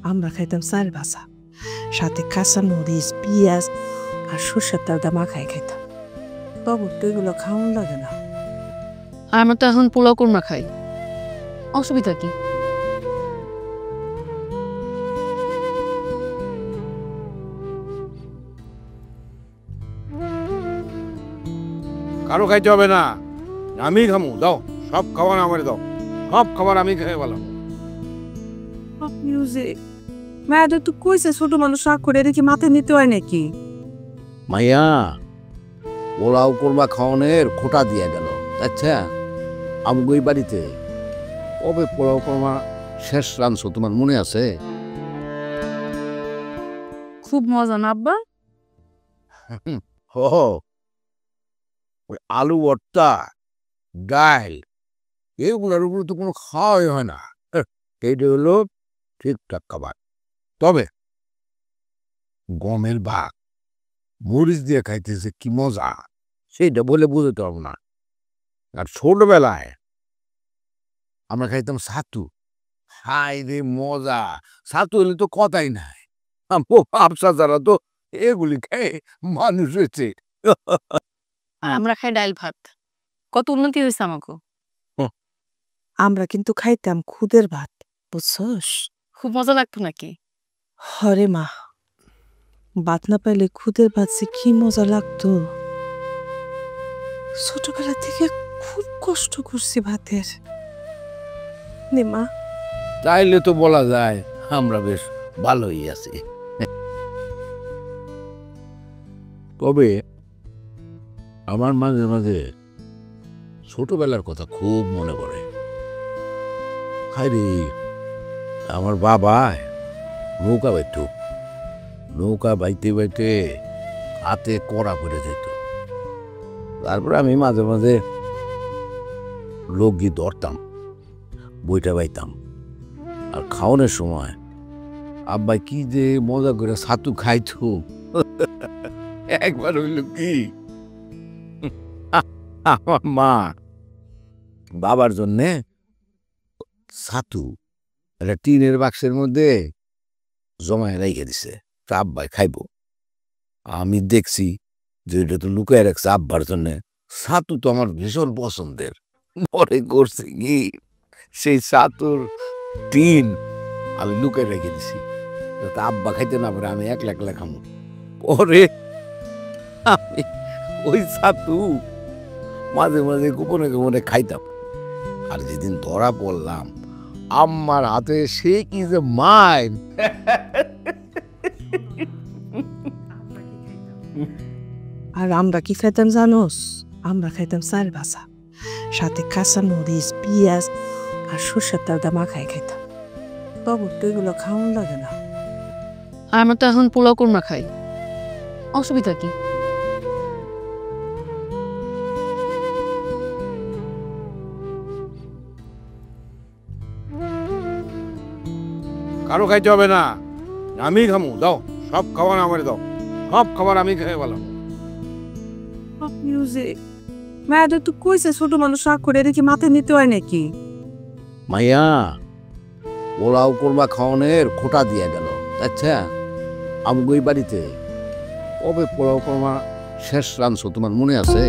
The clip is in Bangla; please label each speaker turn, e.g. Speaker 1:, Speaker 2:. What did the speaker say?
Speaker 1: আমরা খাইতাম চাল ভাজা, সাথে কাঁচা মরিচ, পেঁয়াজ আর সর্ষের তেলটা মাখাই খাইতাম। তবে তো এগুলো খাওয়ান লাগে না।
Speaker 2: আমরা তো এখন পোলাও কুরমা খাই, অসুবিধা কি?
Speaker 3: কারো খাইতে হবে না, আমি খামু। দাও, সব খাবার আমার দাও, সব খাবার আমি খেয়ে বললাম।
Speaker 1: মায়ের তো কইছে ছোট মানুষ রাগ করে রেখে মাথায় নিতে হয় নাকি?
Speaker 4: মাইয়া পোলাও কোরমা খাওয়ানোর খোটা দিয়ে গেল। আচ্ছা, আমগো এই বাড়িতে কবে পোলাও কোরমা শেষ রাঁধছো তোমার মনে আছে?
Speaker 2: খুব মজা না আব্বা?
Speaker 4: ও ওই আলু ভর্তা, ডাল, এগুলোর উপরে তো কোনো খাওয়াই হয় না। এইটা হলো ঠিকঠাক খাবার। তবে গমের ভাত মরিচ দিয়ে খাইতেছে কি মজা, সেইটা বলে বুঝতে পারবো না। আর ছোটবেলায় আমরা খাইতাম ছাতু, হাই রে মজা। ছাতু হলে তো কথাই নাই। আপসা যারা তো এগুলি খেয়ে মানুষ হয়েছে।
Speaker 2: আর আমরা খাই ডাল ভাত। কত উন্নতি হয়েছে আমাকে।
Speaker 1: আমরা কিন্তু খাইতাম খুদের ভাত, বুঝছস?
Speaker 2: খুব মজা লাগতো নাকি?
Speaker 1: হরে মা, ভাত না পাইলে খুদের ভাত যে কি মজা লাগতো। ছোটবেলা থেকে খুব কষ্ট করছি ভাতের। নে মা,
Speaker 4: তাইলে তো বলা যায় আমরা বেশ ভালোই আছি। তবে আমার মাঝে মাঝে ছোটবেলার কথা খুব মনে পড়ে। হায়রে, আমার বাবা নৌকা বাইতো, নৌকা বাইতে বাইতে হাতে কড়া পড়ে যেত। তারপরে আমি মাঝে মাঝে লোকগীত ধরতাম, বইটা বাইতাম। আর খাওয়ানোর সময় আব্বাই কি যে মজা করে ছাতু খাইতো। একবার হইল কি, আমার মা বাবার জন্যে ছাতু একটা টিনের বাক্সের মধ্যে জমায় রেখে দিছে, তা আব্বাই খাইব। আমি দেখছি যে এটা তো লুকায় রাখছে আব্বার জন্যে। ছাতু তো আমার ভীষণ পছন্দের। পরে করছে কি, সেই ছাতুর টিন আমি লুকায় রেখে দিছি, যাতে আব্বা খাইতে না পারে, আমি একলা একলা খামো। পরে আমি ওই ছাতু মাঝে মাঝে গোপনে গোপনে খাইতাম। আর যেদিন ধরা পড়লাম, আম্মার হাতে সে কি যে মাইর।
Speaker 1: আর আমরা কি খাইতাম জানোস? আমরা খাইতাম চাল ভাজা, সাথে কাঁচা মরিচ, পেঁয়াজ আর সর্ষের তেলটা মাখাই খাইতাম। তবে তো এগুলো খাওয়ান লাগে না।
Speaker 2: আমরা তো এখন পোলাও কুরমা খাই, অসুবিধা কি?
Speaker 3: কারো খাইতে হবে না, আমি খামু। দাও, সব খাবার আমার দাও, সব খাবার আমি খেয়ে বললাম।
Speaker 1: মায়ের তো কইছে ছোট মানুষ রাগ করে রেখে মাথায় নিতে হয় নাকি?
Speaker 4: মাইয়া পোলাও কোরমা খাওয়ানোর খোটা দিয়ে গেল। আচ্ছা, আমগো এই বাড়িতে কবে পোলাও কোরমা শেষ রাঁধছো তোমার মনে আছে?